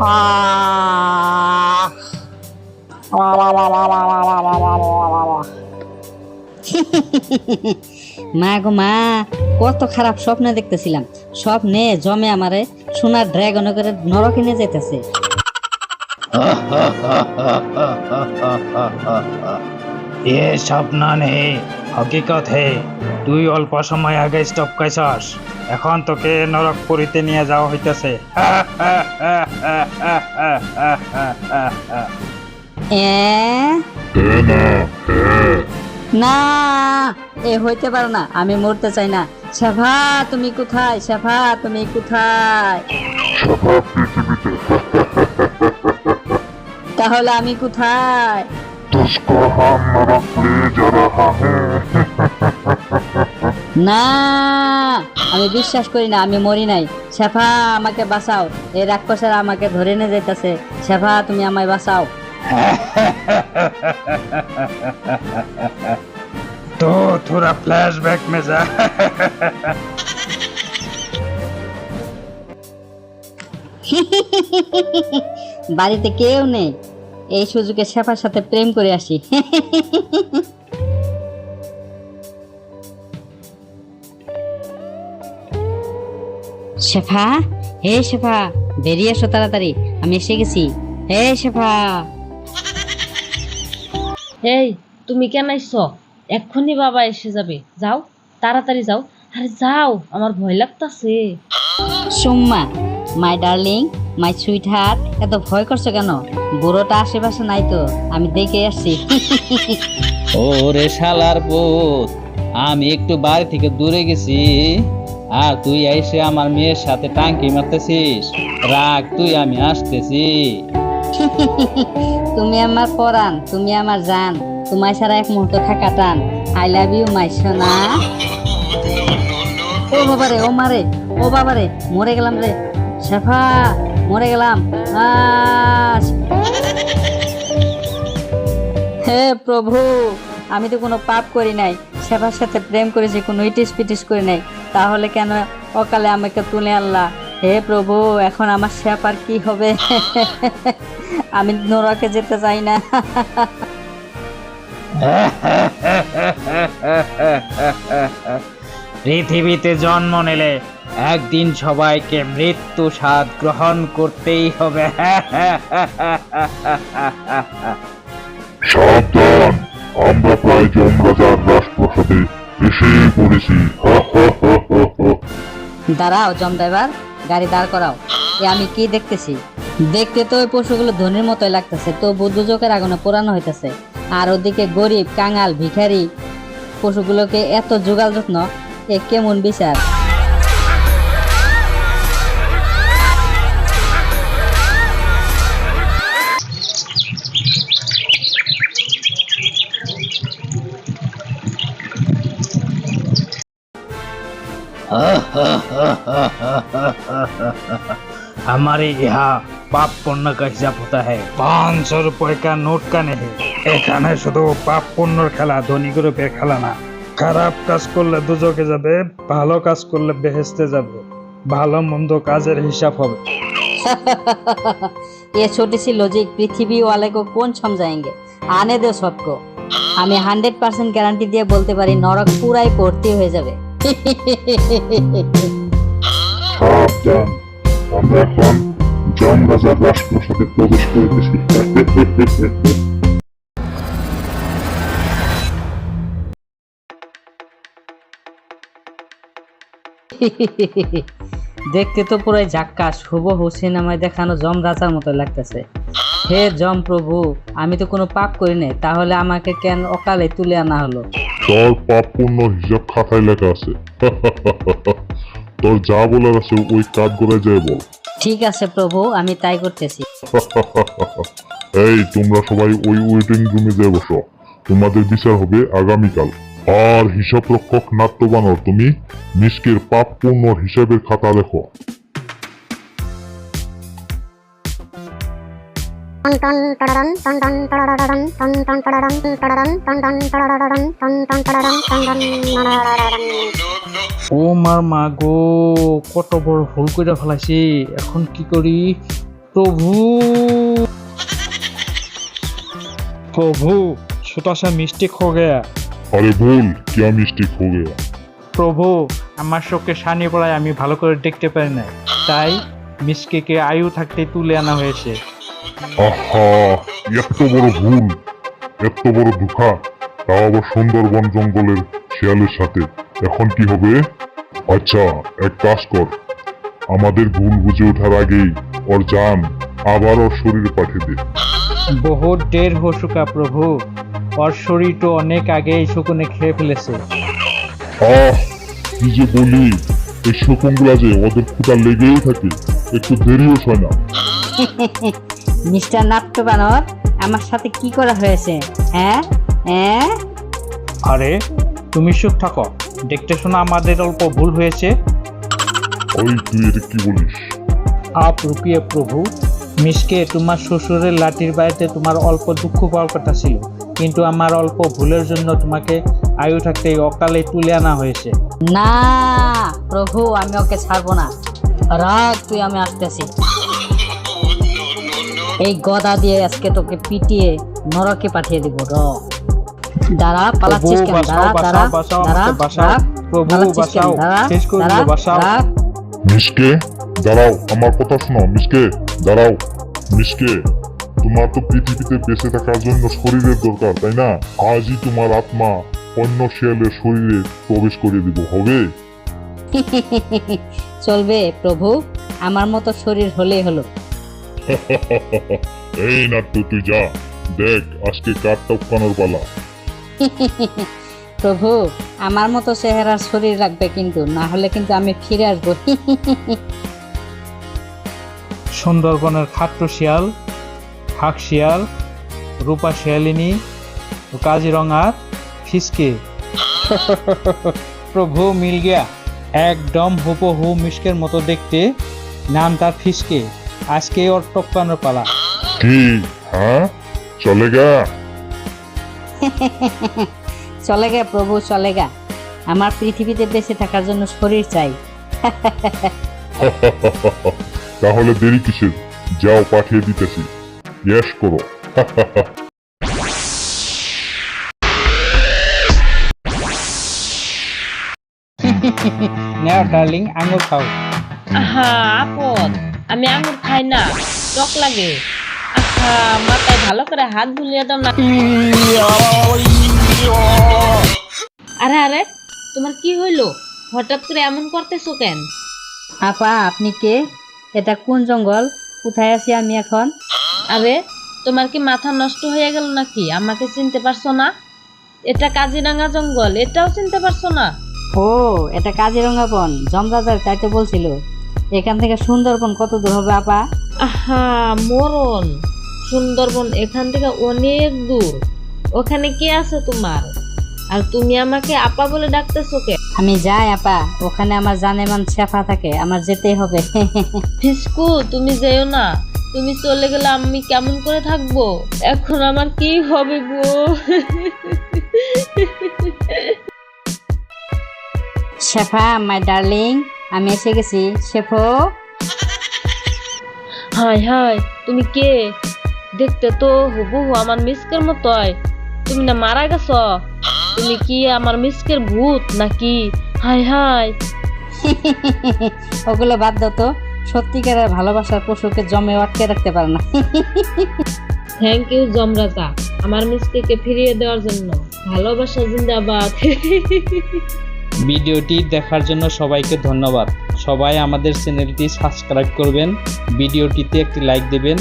আহ! মা গো মা, কত খারাপ স্বপ্ন দেখতেছিলাম। স্বপ্নে জমে আমারে সোনার ড্রাগন করে নরকে নিয়ে যাইতেছে। ये স্বপ্ন নেই, হকিকত হে। তুই অল্প সময় আগে স্টপ খাইছস, এখন তোকে নরকপুরীতে নিয়ে যাওয়া হইতেছে। না, এ হইতে পারে না, আমি মরতে চাই না। শেফা তুমি কোথায়? শেফা তুমি কোথায়? তাহলে আমি কোথায়? না, আমি বিশ্বাস করি না, আমি মরি নাই। শেফা আমাকে বাঁচাও, এই রাক্ষসেরা আমাকে ধরে নিয়ে যাইতেছে। শেফা তুমি আমায় বাঁচাও। तो थोड़ा फ्लैशबैक में जा। বাড়িতে কেউ নেই, এই সুযোগে শেফার সাথে প্রেম করে আসি। শেফা, হে শেফা, বেরিয়ে এসো তাড়াতাড়ি, আমি এসে গেছি। হে শেফা। এই তুমি কেন আইছো? এক্ষুনি বাবা এসে যাবে, যাও তাড়াতাড়ি যাও। আরে যাও, আমার ভয় লাগতাছে। সুম্মা, my darling, my sweet heart, এত ভয় করছো কেন? বুড়োটা আশেপাশে নাই তো, আমি দেখে আসছি। ওরে শালার পুত, আমি একটু বাড়ি থেকে দূরে গেছি আর তুই এসে আমার মেয়ের সাথে টাঙ্কি মারতেছিস। রাখ তুই, আমি আসতেছি। তুমি আমার পরাণ, তুমি আমার জান, তোমায় ছাড়া এক মুহূর্ত থাকা টান। আই লাভ ইউ মাই সোনা। ও বাবারে, ও মারে, ও বাবারে, মরে গেলাম রে। শেফা, মরে গেলাম। হে প্রভু, আমি তো কোনো পাপ করি নাই, শেফার সাথে প্রেম করেছি, কোনো ইটিস পিটিস করি নাই, তাহলে কেন অকালে আমাকে তুলে আনলা? হে প্রভু, এখন আমার শেফার কি হবে? আমি নরকে যেতে চাই না। পৃথিবীতে জন্ম নিলে একদিন সবাইকে মৃত্যু স্বাদ গ্রহণ করতেই হবে। সাবধান, আমরা প্রায় যমরাজার রাজপ্রাসাদে এসে পড়েছি। দাঁড়াও জম ড্রাইভার, গাড়ি দাঁড় করাও। এ আমি কি দেখতেছি? দেখতে তো ওই পশুগুলো ধনির মতোই লাগতেছে, তো দুজকের আগুনে পোড়ানো হইতেছে। আর ওদিকে গরিব কাঙাল ভিখারি পশুগুলোকে এত জোগাল যত্ন, এ কেমন বিচার? हमारे यहाँ पाप पुण्य का हिसाब होता है, 500 रुपए का নোট का नहीं। এখানে শুধু পাপ পুণ্যর খেলা, ধনী গ্রুপের খেলা না। খারাপ কাজ করলে দুজকে যাবে, ভালো কাজ করলে বেহেশতে যাবে। ভালো মন্দ কাজের হিসাব হবে। ये छोटी सी लॉजिक पृथ्वी वाले को कौन समझाएंगे? आने दो सबको। আমি 100% গ্যারান্টি দিয়ে বলতে পারি, নরক পুরাই ভর্তি হয়ে যাবে। সাবধান, আমরা এখন যমরাজার রাজপ্রাসাদে প্রবেশ করিতেছি। দেখতে তো পুরাই ঝাক্কাস, হুবহু সিনেমায় দেখানো যম রাজার মতো লাগতেছে। হে যম প্রভু, আমি তো কোনো পাপ করি নাই, তাহলে আমাকে কেন অকালে তুলে আনা হলো? তোর পাপ পুণ্য হিসাব খাতায় লেখা আছে। তোর যা বলার আছে ওই কাঠ গোড়ায় যায় বল। ঠিক আছে প্রভু, আমি তাই করতেছি। এই তোমরা সবাই ওই ওয়েটিং রুমে যায় বসো, তোমাদের বিচার হবে আগামীকাল। আর হিসাব রক্ষক নাট্য বানর, তুমি মিসকের পাপ পুণ্যর হিসাবের খাতা লেখো। ও মার মা গো, কত বড় ভুল করে ফেলাইছি, এখন কি করি? प्रभु प्रभु छोटा सा मिस्टेक हो गया। अरे बोल क्या मिस्टेक हो गया? প্রভু আমার চোখে সানি পড়ায় আমি ভালো করে দেখতে পারি না, তাই মিসকেকে আয়ু থাকতে তুলে আনা হয়েছে। আহা, এত বড় ভুল, এত বড় ধোঁকা, তাও আবার সুন্দরবন জঙ্গলের শিয়ালের সাথে। এখন কি হবে? আচ্ছা, এক কাজ কর, আমাদের ভুল বুঝে ওঠার আগেই ওর জান আবার ওর শরীরে পাঠিয়ে দে। বহুত দের হো চুকা প্রভু, ওর শরীর তো অনেক আগেই শকুনে খেয়ে ফেলেছে। আহ, কি যে বলি, এই শকুনগুলা যে ওদের ক্ষুধা লেগেই থাকে, একটু দেরিও হয় না। মিস্টার নাট্য বানর, আমার সাথে কি করা হয়েছে? হ্যাঁ হ্যাঁ, আরে তুমি চুপ থাকো, দেখতে শোনা আমাদের অল্প ভুল হয়েছে। ওই তুই এটা কি বলিস? আপ রুকিয়ে প্রভু, মিসকে তোমার শ্বশুরের লাঠির বাড়িতে তোমার অল্প দুঃখ পাওয়ার কথা ছিল, কিন্তু আমার অল্প ভুলের জন্য তোমাকে আয়ু থাকতে অকালে তুলে আনা হয়েছে। না প্রভু, আমি ওকে ছাড়বো না। রাগ তুই, আমি আসতেছি। এই গদা দিয়ে আজকে তোকে পিটিয়ে নরকে পাঠিয়ে দিব। দাঁড়া, পালাচ্ছিস কেন? দাঁড়া দাঁড়া দাঁড়া, রাগ, প্রভু পালাচ্ছিস কেন? বাঁচাও, দাঁড়া শেষ করে দাঁড়া, দিও, বাঁচাও। রাগ। মিসকে দাঁড়াও, আমার কথা শোনো। মিসকে দাঁড়াও। মিসকে, তোমার তো পৃথিবীতে বেঁচে থাকার জন্য শরীরের দরকার, তাই না? আজই তোমার আত্মা অন্য শিয়ালের শরীরে প্রবেশ করে দিব, হবে? চলবে প্রভু, আমার মতো শরীর হলেই হলো। এই নাট্য, তুই যা, দেখ আজকে কার টপকানোর পালা। প্রভু, আমার মতো চেহারার শরীর রাখবে, কিন্তু না হলে কিন্তু আমি ফিরে আসবো। সুন্দরবনের খাট্ট শিয়াল, খাক শিয়াল, রূপা শিয়ালিনী, কাজিরঙার ফিসকে। প্রভু মিল গিয়া, একদম হুবহু মিসকের মতো দেখতে, নাম তার ফিসকে। আজকে ওর টপকানোর পালা। কি? হ্যাঁ, চলে গা। চলে গে প্রভু, চলে গা। আমার পৃথিবীতে বেঁচে থাকার জন্য শরীর চাই। তাহলে দেরি কিসের? যাও, পাঠিয়ে দিতেছি, ইয়েস করো। নেও ডার্লিং, আঙুর খাও। আহা আপদ, আমি আঙুর খাই না, টক লাগে। আহা, মাথায় ভালো করে হাত বুলিয়ে দাও না। আরে আরে, তোমার কি হইলো? হঠাৎ করে এমন করতেছো কেন? আপা, আপনি কে? এটা কোন জঙ্গল? কোথায় আছি আমি এখন? আরে, তোমার কি মাথা নষ্ট হয়ে গেল নাকি? আমাকে চিনতে পারছো না? এটা কাজিরাঙ্গা জঙ্গল, এটাও চিনতে পারছো না? ও, এটা কাজিরঙা বন, জমদাদার তাই তো বলছিল। এখান থেকে সুন্দরবন কত দূর হবে আপা? আহা মরণ, সুন্দরবন এখান থেকে অনেক দূর। ওখানে কে আছে তোমার? আর তুমি আমাকে আপা বলে ডাকতেছো কে? আমি যাই আপা, ওখানে আমার জানেমান শেফা থাকে, আমার যেতেই হবে। ফিসকু, তুমি যেও না। তুমি চলে গেলে আমি কেমন করে থাকবো? এখন আমার কি হবে গো? শেফা, মাই ডার্লিং, আমি এসে গেছি। শেফো, হাই হাই, তুমি কে? দেখতে তো হুবহু আমার মিসকের মতোই। তুমি না মারা গেছ? তুমি কি আমার মিসকের ভূত নাকি? High high. ওগুলো বাদ দাও তো। সত্যিকারের ভালোবাসার পশুকে জমে আটকে রাখতে পারে না। থ্যাংক ইউ জমরাজা, আমার মিসকে ফিরিয়ে দেওয়ার জন্য। ভালোবাসা জিন্দাবাদ। ভিডিওটি দেখার জন্য সবাইকে ধন্যবাদ। সবাই আমাদের চ্যানেলটি সাবস্ক্রাইব করবেন, ভিডিওটিতে একটি লাইক দেবেন।